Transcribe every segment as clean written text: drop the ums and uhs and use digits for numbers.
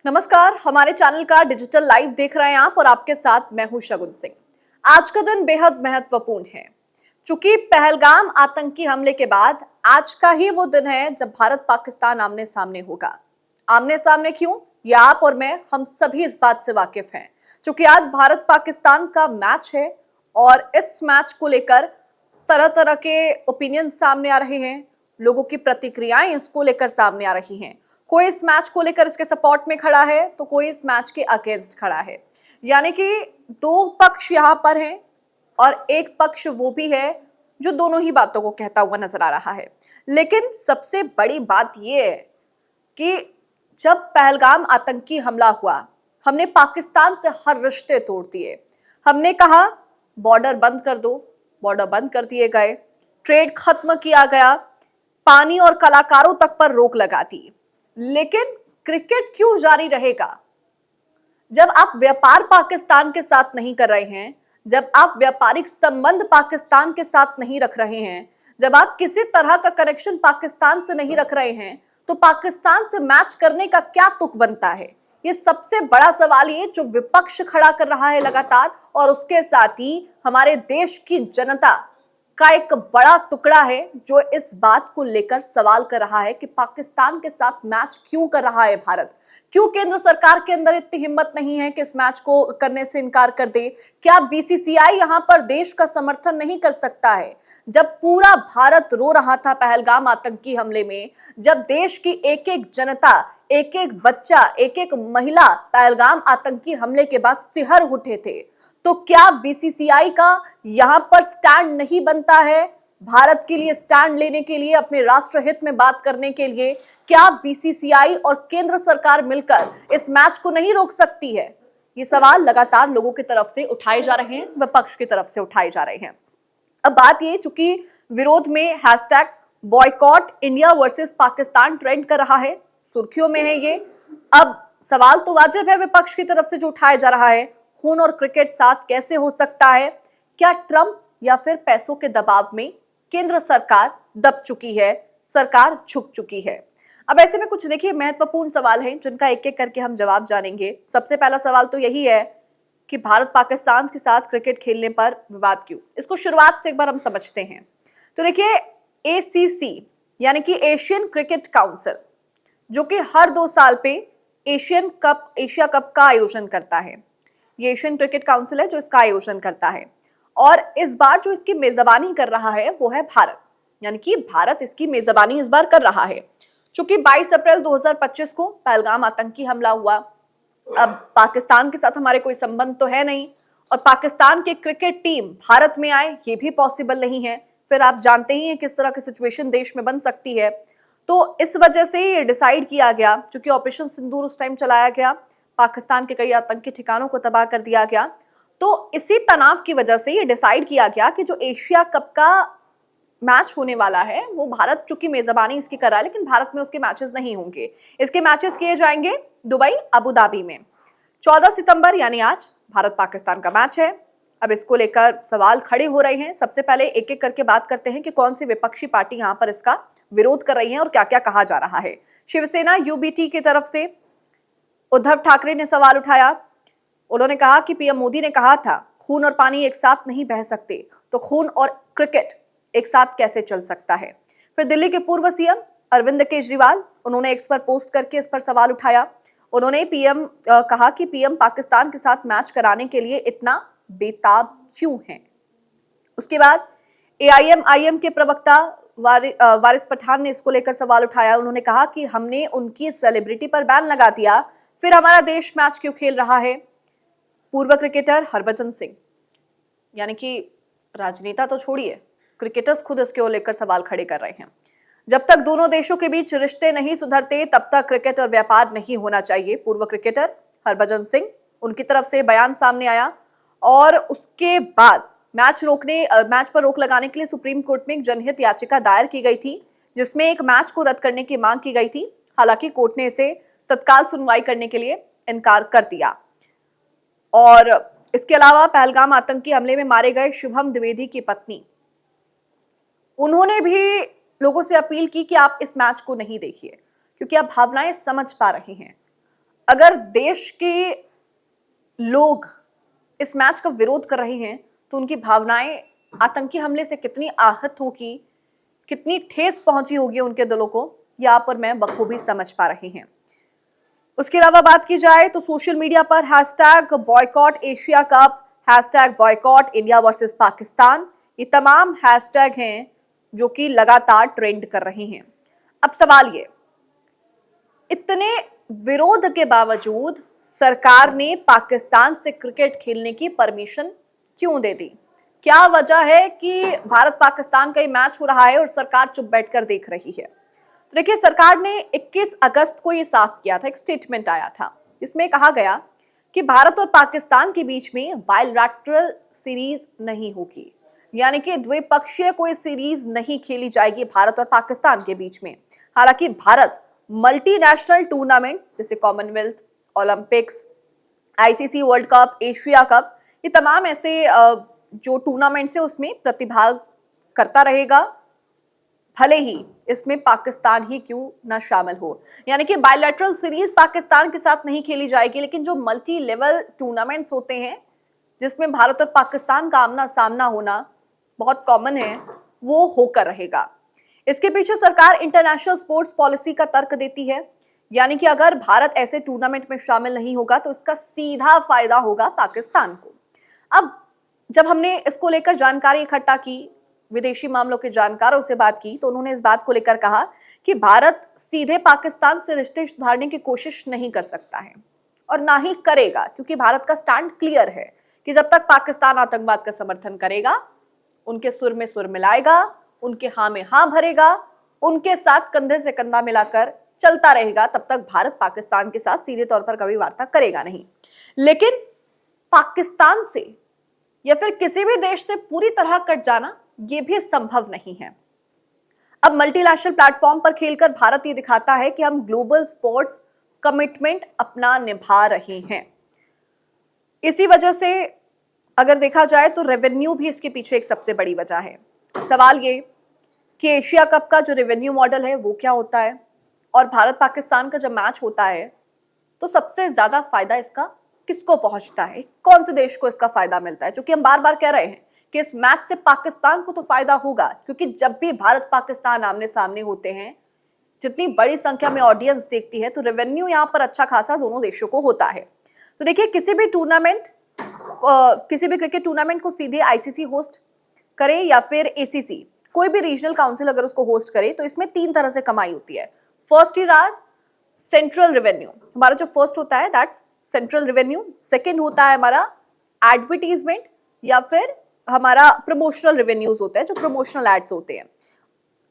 नमस्कार, हमारे चैनल का डिजिटल लाइव देख रहे हैं आप और आपके साथ मैं हूं शगुन सिंह। आज का दिन बेहद महत्वपूर्ण है। चूंकि पहलगाम आतंकी हमले के बाद आज का ही वो दिन है जब भारत पाकिस्तान आमने सामने होगा। आमने सामने क्यों? ये आप और मैं हम सभी इस बात से वाकिफ हैं। चूंकि आज भारत पाकिस्तान का मैच है और इस मैच को लेकर तरह तरह के ओपिनियन सामने आ रहे हैं। लोगों की प्रतिक्रियाएं इसको लेकर सामने आ रही हैं। कोई इस मैच को लेकर इसके सपोर्ट में खड़ा है तो कोई इस मैच के अगेंस्ट खड़ा है। यानी कि दो पक्ष यहाँ पर हैं और एक पक्ष वो भी है जो दोनों ही बातों को कहता हुआ नजर आ रहा है। लेकिन सबसे बड़ी बात यह है कि जब पहलगाम आतंकी हमला हुआ, हमने पाकिस्तान से हर रिश्ते तोड़ दिए। हमने कहा बॉर्डर बंद कर दो, बॉर्डर बंद कर दिए गए, ट्रेड खत्म किया गया, पानी और कलाकारों तक पर रोक लगा दी। लेकिन क्रिकेट क्यों जारी रहेगा? जब आप व्यापार पाकिस्तान के साथ नहीं कर रहे हैं, जब आप व्यापारिक संबंध पाकिस्तान के साथ नहीं रख रहे हैं, जब आप किसी तरह का कनेक्शन पाकिस्तान से नहीं रख रहे हैं, तो पाकिस्तान से मैच करने का क्या तुक बनता है? ये सबसे बड़ा सवाल ये जो विपक्ष खड़ा कर रहा है लगातार, और उसके साथ ही हमारे देश की जनता का एक बड़ा टुकड़ा है जो इस बात को लेकर सवाल कर रहा है कि पाकिस्तान के साथ मैच क्यों कर रहा है भारत। क्यों केंद्र सरकार के अंदर इतनी हिम्मत नहीं है कि इस मैच को करने से इनकार कर दे? क्या बीसीसीआई यहां पर देश का समर्थन नहीं कर सकता है? जब पूरा भारत रो रहा था पहलगाम आतंकी हमले में, जब देश की एक एक जनता, एक एक बच्चा, एक एक महिला पहलगाम आतंकी हमले के बाद सिहर उठे थे, तो क्या बीसीसीआई का यहां पर स्टैंड नहीं बनता है? भारत के लिए स्टैंड लेने के लिए, अपने राष्ट्र हित में बात करने के लिए क्या बीसीसीआई और केंद्र सरकार मिलकर इस मैच को नहीं रोक सकती है? ये सवाल लगातार लोगों की तरफ से उठाए जा रहे हैं, विपक्ष की तरफ से उठाए जा रहे हैं। अब बात ये, चूंकि विरोध में hashtag boycott India versus Pakistan trend कर रहा है, सुर्खियों में है ये। अब सवाल तो वाजिब है विपक्ष की तरफ से जो उठाया जा रहा है, खून और क्रिकेट साथ कैसे हो सकता है? क्या ट्रंप या फिर पैसों के दबाव में केंद्र सरकार दब चुकी है, सरकार झुक चुकी है? अब ऐसे में कुछ देखिए महत्वपूर्ण सवाल हैं जिनका एक एक करके हम जवाब जानेंगे। सबसे पहला सवाल तो यही है कि भारत पाकिस्तान के साथ क्रिकेट खेलने पर विवाद क्यों? इसको शुरुआत से एक बार हम समझते हैं। तो देखिए, एसीसी यानी कि एशियन क्रिकेट काउंसिल, जो कि हर 2 साल पे एशिया कप का आयोजन करता है। ये एशियन क्रिकेट काउंसिल है जो इसका आयोजन करता है, और इस बार जो इसकी मेजबानी कर रहा है वो है भारत। यानी कि भारत इसकी मेजबानी इस बार कर रहा है। चूंकि 22 अप्रैल 2025 को पहलगाम आतंकी हमला हुआ, अब पाकिस्तान के साथ हमारे कोई संबंध तो है नहीं, और पाकिस्तान की क्रिकेट टीम भारत में आए ये भी पॉसिबल नहीं है। फिर आप जानते ही हैं किस तरह की सिचुएशन देश में बन सकती है। तो इस वजह से ये डिसाइड किया गया, क्योंकि ऑपरेशन सिंदूर उस टाइम चलाया गया, पाकिस्तान के कई आतंकी ठिकानों को तबाह कर दिया गया। तो इसी तनाव की वजह से ये डिसाइड किया गया कि जो एशिया कप का मैच होने वाला है वो भारत चूंकि मेजबानी इसकी कर रहा है, लेकिन भारत में उसके मैचेस नहीं होंगे। इसके मैचेस किए जाएंगे दुबई, अबू धाबी में। 14 सितंबर यानी आज भारत पाकिस्तान का मैच है। अब इसको लेकर सवाल खड़े हो रहे हैं। सबसे पहले एक एक करके बात करते हैं कि कौन सी विपक्षी पार्टी यहाँ पर इसका विरोध कर रही है और क्या क्या कहा जा रहा है। शिवसेना यूबीटी की तरफ से उद्धव ठाकरे ने सवाल उठाया। उन्होंने कहा कि पीएम मोदी ने कहा था खून और पानी एक साथ नहीं बह सकते, तो खून और क्रिकेट एक साथ कैसे चल सकता है? फिर दिल्ली के पूर्व सीएम अरविंद केजरीवाल, उन्होंने एक्स पर पोस्ट करके इस पर सवाल उठाया। उन्होंने कहा कि पीएम पाकिस्तान के साथ मैच कराने के लिए इतना बेताब क्यों है? उसके बाद एआईएमआईएम के प्रवक्ता वारिस पठान ने इसको लेकर सवाल उठाया। उन्होंने कहा कि हमने उनकी सेलिब्रिटी पर बैन लगा दिया, फिर हमारा देश मैच क्यों खेल रहा है? पूर्व क्रिकेटर हरभजन सिंह, यानी कि राजनेता तो छोड़िए, क्रिकेटर्स खुद इसके लेकर सवाल खड़े कर रहे हैं। जब तक दोनों देशों के बीच रिश्ते नहीं सुधरते तब तक क्रिकेट और व्यापार नहीं होना चाहिए। पूर्व क्रिकेटर हरभजन सिंह, उनकी तरफ से बयान सामने आया। और उसके बाद मैच पर रोक लगाने के लिए सुप्रीम कोर्ट में एक जनहित याचिका दायर की गई थी, जिसमें एक मैच को रद्द करने की मांग की गई थी। हालांकि कोर्ट ने इसे तत्काल सुनवाई करने के लिए इनकार कर दिया। और इसके अलावा पहलगाम आतंकी हमले में मारे गए शुभम द्विवेदी की पत्नी, उन्होंने भी लोगों से अपील की कि आप इस मैच को नहीं देखिए, क्योंकि आप भावनाएं समझ पा रहे हैं। अगर देश के लोग इस मैच का विरोध कर रहे हैं तो उनकी भावनाएं आतंकी हमले से कितनी आहत होगी, कितनी ठेस पहुंची होगी उनके दिलों को, यहाँ पर मैं बखूबी समझ पा रही हैं। उसके अलावा बात की जाए तो सोशल मीडिया पर hashtag boycott Asia cup, hashtag boycott India versus Pakistan, ये तमाम हैशटैग हैं जो कि लगातार ट्रेंड कर रहे हैं। अब सवाल ये, इतने विरोध के बावजूद सरकार ने पाकिस्तान से क्रिकेट खेलने की परमिशन क्यों दे दी? क्या वजह है कि भारत पाकिस्तान का ये मैच हो रहा है और सरकार चुप बैठकर देख रही है? तो देखिए, सरकार ने 21 अगस्त को ये साफ किया था, एक स्टेटमेंट आया था जिसमें कहा गया कि भारत और पाकिस्तान के बीच में बायलैटरल सीरीज नहीं होगी, यानी कि द्विपक्षीय कोई सीरीज नहीं खेली जाएगी भारत और पाकिस्तान के बीच में। हालांकि भारत मल्टीनेशनल टूर्नामेंट जैसे Commonwealth, Olympics, ICC world cup, Asia cup, ये तमाम ऐसे जो टूर्नामेंट्स है उसमें प्रतिभाग करता रहेगा, भले ही इसमें पाकिस्तान ही क्यों ना शामिल हो। यानी कि बायलैटरल सीरीज पाकिस्तान के साथ नहीं खेली जाएगी, लेकिन जो मल्टी लेवल टूर्नामेंट्स होते हैं जिसमें भारत और पाकिस्तान का आमना सामना होना बहुत कॉमन है, वो होकर रहेगा। इसके पीछे सरकार इंटरनेशनल स्पोर्ट्स पॉलिसी का तर्क देती है, यानी कि अगर भारत ऐसे टूर्नामेंट में शामिल नहीं होगा तो इसका सीधा फायदा होगा पाकिस्तान को। अब जब हमने इसको लेकर जानकारी इकट्ठा की, विदेशी मामलों के जानकारों से बात की, तो उन्होंने इस बात को लेकर कहा कि भारत सीधे पाकिस्तान से रिश्ते सुधारने की कोशिश नहीं कर सकता है और ना ही करेगा, क्योंकि भारत का स्टैंड क्लियर है कि जब तक पाकिस्तान आतंकवाद का समर्थन करेगा, उनके सुर में सुर मिलाएगा, उनके हाँ में हाँ भरेगा, उनके साथ कंधे से कंधा मिलाकर चलता रहेगा, तब तक भारत पाकिस्तान के साथ सीधे तौर पर कभी वार्ता करेगा नहीं। लेकिन पाकिस्तान से या फिर किसी भी देश से पूरी तरह कट जाना यह भी संभव नहीं है। अब मल्टीनेशनल प्लेटफॉर्म पर खेलकर भारत ये दिखाता है कि हम ग्लोबल स्पोर्ट्स कमिटमेंट अपना निभा रहे हैं। इसी वजह से अगर देखा जाए तो रेवेन्यू भी इसके पीछे एक सबसे बड़ी वजह है। सवाल ये कि एशिया कप का जो रेवेन्यू मॉडल है वो क्या होता है, और भारत पाकिस्तान का जब मैच होता है तो सबसे ज्यादा फायदा इसका किसको पहुंचता है, कौन से देश को इसका फायदा मिलता है? क्योंकि हम बार बार कह रहे हैं कि इस मैच से पाकिस्तान को तो फायदा होगा, क्योंकि जब भी भारत पाकिस्तान आमने सामने होते हैं, जितनी बड़ी संख्या में ऑडियंस देखती है, तो रेवेन्यू यहाँ पर अच्छा खासा दोनों देशों को होता है। तो देखिए, किसी भी क्रिकेट टूर्नामेंट को सीधे आईसीसी होस्ट करे या फिर एसीसी, कोई भी रीजनल काउंसिल अगर उसको होस्ट करे, तो इसमें 3 तरह से कमाई होती है। फर्स्ट ही राज सेंट्रल रेवेन्यू, हमारा जो फर्स्ट होता है दैट्स सेंट्रल रेवेन्यू। सेकंड होता है हमारा एडवर्टीजमेंट या फिर हमारा प्रमोशनल रेवेन्यूज होते हैं, जो प्रमोशनल एड्स होते हैं।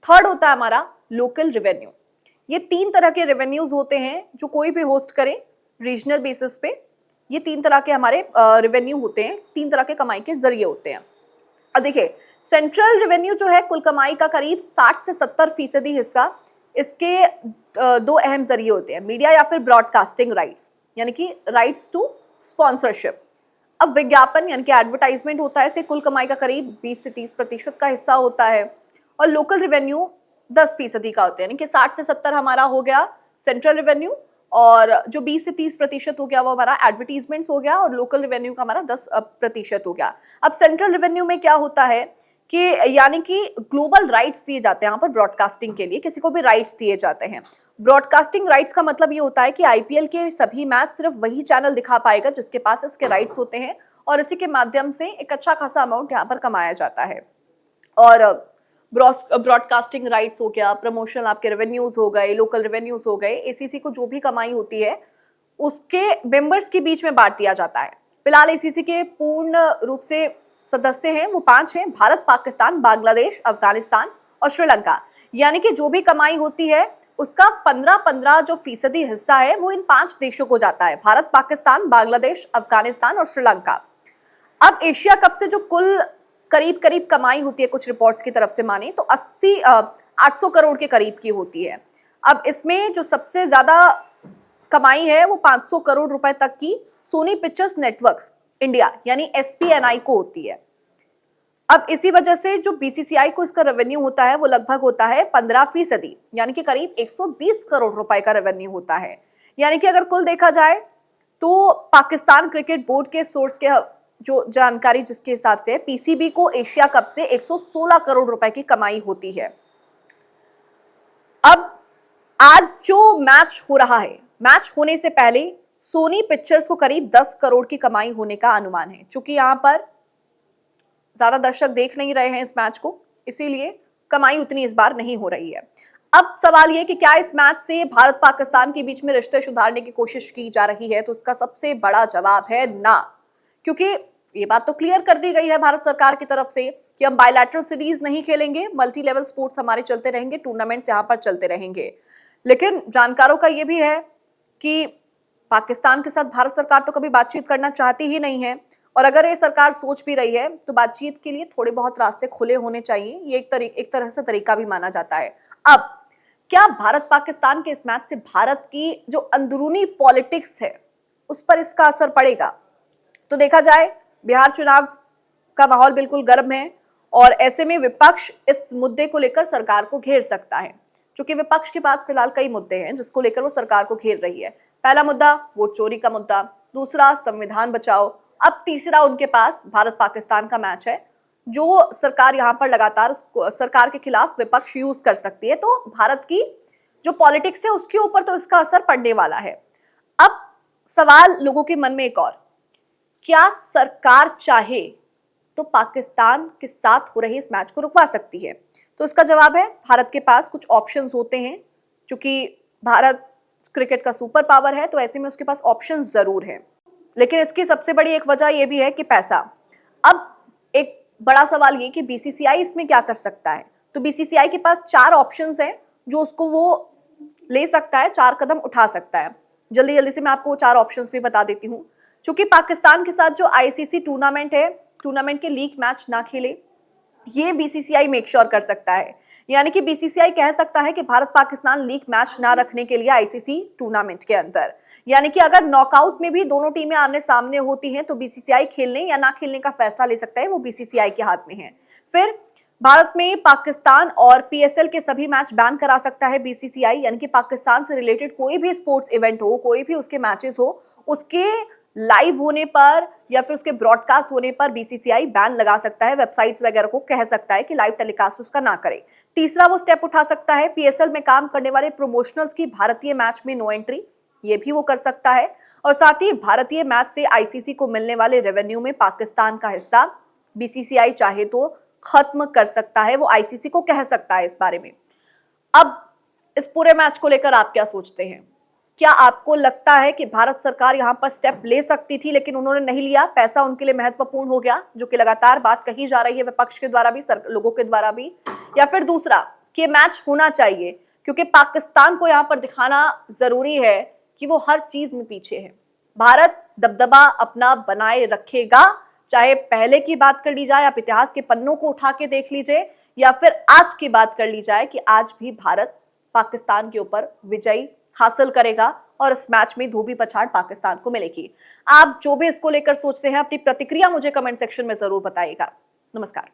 थर्ड होता है हमारा लोकल रेवेन्यू। ये 3 तरह के रेवेन्यूज होते हैं जो कोई भी होस्ट करे रीजनल बेसिस पे। ये 3 तरह के हमारे रेवेन्यू होते हैं, 3 तरह के कमाई के जरिए होते हैं। अब देखिए, सेंट्रल रेवेन्यू जो है कुल कमाई का करीब 60 से 70% हिस्सा इसके 2 अहम जरिए होते हैं, मीडिया या फिर ब्रॉडकास्टिंग राइट्स, यानी कि राइट्स टू स्पॉन्सरशिप। अब विज्ञापन यानी कि एडवर्टाइजमेंट होता है, इसके कुल कमाई का करीब 20 से 30% का हिस्सा होता है। और लोकल रेवेन्यू 10% का होता है, यानी कि 60 से 70 हमारा हो गया सेंट्रल रेवेन्यू, और जो 20 से 30% हो गया वो हमारा एडवर्टीजमेंट्स हो गया, और लोकल रेवेन्यू का हमारा 10% हो गया। अब सेंट्रल रेवेन्यू में क्या होता है कि यानी कि ग्लोबल राइट्स दिए जाते हैं यहाँ पर ब्रॉडकास्टिंग के लिए, किसी को भी राइट्स दिए जाते हैं। ब्रॉडकास्टिंग राइट्स का मतलब ये होता है कि आईपीएल के सभी मैच सिर्फ वही चैनल दिखा पाएगा जिसके पास इसके राइट्स होते हैं, और इसी के माध्यम से एक अच्छा खासा अमाउंट यहाँ पर कमाया जाता है। और ब्रॉडकास्टिंग राइट्स हो गया, प्रमोशन आपके रेवेन्यूज हो गए, लोकल रेवेन्यूज हो गए, एसीसी को जो भी कमाई होती है उसके मेंबर्स के बीच में बांट दिया जाता है। फिलहाल एसीसी के पूर्ण रूप से सदस्य हैं वो 5 हैं, भारत, पाकिस्तान, बांग्लादेश, अफगानिस्तान और श्रीलंका। यानी कि जो भी कमाई होती है उसका 15-15 जो फीसदी हिस्सा है वो इन 5 देशों को जाता है, भारत, पाकिस्तान, बांग्लादेश, अफगानिस्तान और श्रीलंका। अब एशिया कप से जो कुल करीब करीब कमाई होती है कुछ रिपोर्ट्स की तरफ से माने तो 800 करोड़ के करीब की होती है। अब इसमें जो सबसे ज्यादा कमाई है वो 500 करोड़ रुपए तक की सोनी पिक्चर्स नेटवर्क्स इंडिया यानी एसपीएनआई को होती है। अब इसी वजह से जो बीसीसीआई को इसका रेवेन्यू होता है वो लगभग होता है 15%, यानी कि करीब 120 करोड़ रुपए का रेवेन्यू होता है। यानी कि अगर कुल देखा जाए तो पाकिस्तान क्रिकेट बोर्ड के सोर्स के जो जानकारी जिसके हिसाब से पीसीबी को एशिया कप से 116 करोड़ रुपए की कमाई होती है। अब आज जो मैच हो रहा है, मैच होने से पहले सोनी पिक्चर्स को करीब 10 करोड़ की कमाई होने का अनुमान है। चूंकि यहां पर ज्यादा दर्शक देख नहीं रहे हैं इस मैच को, इसीलिए कमाई उतनी इस बार नहीं हो रही है। अब सवाल यह कि क्या इस मैच से भारत पाकिस्तान के बीच में रिश्ते सुधारने की कोशिश की जा रही है, तो उसका सबसे बड़ा जवाब है ना। क्योंकि ये बात तो क्लियर कर दी गई है भारत सरकार की तरफ से कि हम बायलैटरल सीरीज नहीं खेलेंगे, मल्टी लेवल स्पोर्ट्स हमारे चलते रहेंगे, टूर्नामेंट्स यहां पर चलते रहेंगे। लेकिन जानकारों का यह भी है कि पाकिस्तान के साथ भारत सरकार तो कभी बातचीत करना चाहती ही नहीं है, और अगर ये सरकार सोच भी रही है तो बातचीत के लिए थोड़े बहुत रास्ते खुले होने चाहिए। ये एक तरह से तरीका भी माना जाता है। अब क्या भारत पाकिस्तान के इस मैच से भारत की जो अंदरूनी पॉलिटिक्स है उस पर इसका असर पड़ेगा? तो देखा जाए बिहार चुनाव का माहौल बिल्कुल गर्म है, और ऐसे में विपक्ष इस मुद्दे को लेकर सरकार को घेर सकता है। क्योंकि विपक्ष के पास फिलहाल कई मुद्दे हैं जिसको लेकर वो सरकार को घेर रही है। पहला मुद्दा वोट चोरी का मुद्दा, दूसरा संविधान बचाओ, अब तीसरा उनके पास भारत पाकिस्तान का मैच है जो सरकार यहां पर लगातार सरकार के खिलाफ विपक्ष यूज कर सकती है। तो भारत की जो पॉलिटिक्स है उसके ऊपर तो इसका असर पड़ने वाला है। अब सवाल लोगों के मन में एक और, क्या सरकार चाहे तो पाकिस्तान के साथ हो रहे इस मैच को रुकवा सकती है? तो इसका जवाब है भारत के पास कुछ ऑप्शंस होते हैं। क्योंकि भारत क्रिकेट का सुपर पावर है तो ऐसे में उसके पास ऑप्शंस जरूर हैं। लेकिन इसकी सबसे बड़ी एक वजह यह भी है कि पैसा। अब एक बड़ा सवाल ये कि बीसीसीआई इसमें क्या कर सकता है। तो बीसीसीआई के पास 4 ऑप्शंस हैं जो उसको वो ले सकता है, 4 कदम उठा सकता है। जल्दी जल्दी से मैं आपको 4 ऑप्शंस भी बता देती हूँ। क्योंकि पाकिस्तान के साथ जो आईसीसी टूर्नामेंट है, टूर्नामेंट के लीग मैच ना खेले, ये बीसीसीआई मेक श्योर कर सकता है। यानी कि बीसीसीआई कह सकता है कि भारत पाकिस्तान लीग मैच ना रखने के लिए आईसीसी टूर्नामेंट के अंदर, यानी कि अगर नॉकआउट में भी दोनों टीमें आमने सामने होती हैं तो बीसीसीआई खेलने या ना खेलने का फैसला ले सकता है, वो बीसीसीआई के हाथ में है। फिर भारत में पाकिस्तान और पीएसएल के सभी मैच बैन करा सकता है बीसीसीआई, यानी कि पाकिस्तान से रिलेटेड कोई भी स्पोर्ट्स इवेंट हो, कोई भी उसके मैचेस हो, उसके लाइव होने पर या फिर उसके ब्रॉडकास्ट होने पर बीसीसीआई बैन लगा सकता है। वेबसाइट्स वगैरह को कह सकता है कि लाइव टेलीकास्ट उसका ना करे। तीसरा वो स्टेप उठा सकता है पीएसएल में काम करने वाले प्रोमोशनल्स की भारतीय मैच में नो एंट्री, ये भी वो कर सकता है। और साथ ही भारतीय मैच से आईसीसी को मिलने वाले रेवेन्यू में पाकिस्तान का हिस्सा बीसीसीआई चाहे तो खत्म कर सकता है, वो आईसीसी को कह सकता है इस बारे में। अब इस पूरे मैच को लेकर आप क्या सोचते हैं? क्या आपको लगता है कि भारत सरकार यहां पर स्टेप ले सकती थी लेकिन उन्होंने नहीं लिया, पैसा उनके लिए महत्वपूर्ण हो गया, जो कि लगातार बात कही जा रही है विपक्ष के द्वारा भी, लोगों के द्वारा भी? या फिर दूसरा कि मैच होना चाहिए क्योंकि पाकिस्तान को यहां पर दिखाना जरूरी है कि वो हर चीज में पीछे है, भारत दबदबा अपना बनाए रखेगा, चाहे पहले की बात कर ली जाए, आप इतिहास के पन्नों को उठा के देख लीजिए, या फिर आज की बात कर ली जाए कि आज भी भारत पाकिस्तान के ऊपर विजयी हासिल करेगा और इस मैच में धोबी पछाड़ पाकिस्तान को मिलेगी। आप जो भी इसको लेकर सोचते हैं अपनी प्रतिक्रिया मुझे कमेंट सेक्शन में जरूर बताइएगा। नमस्कार।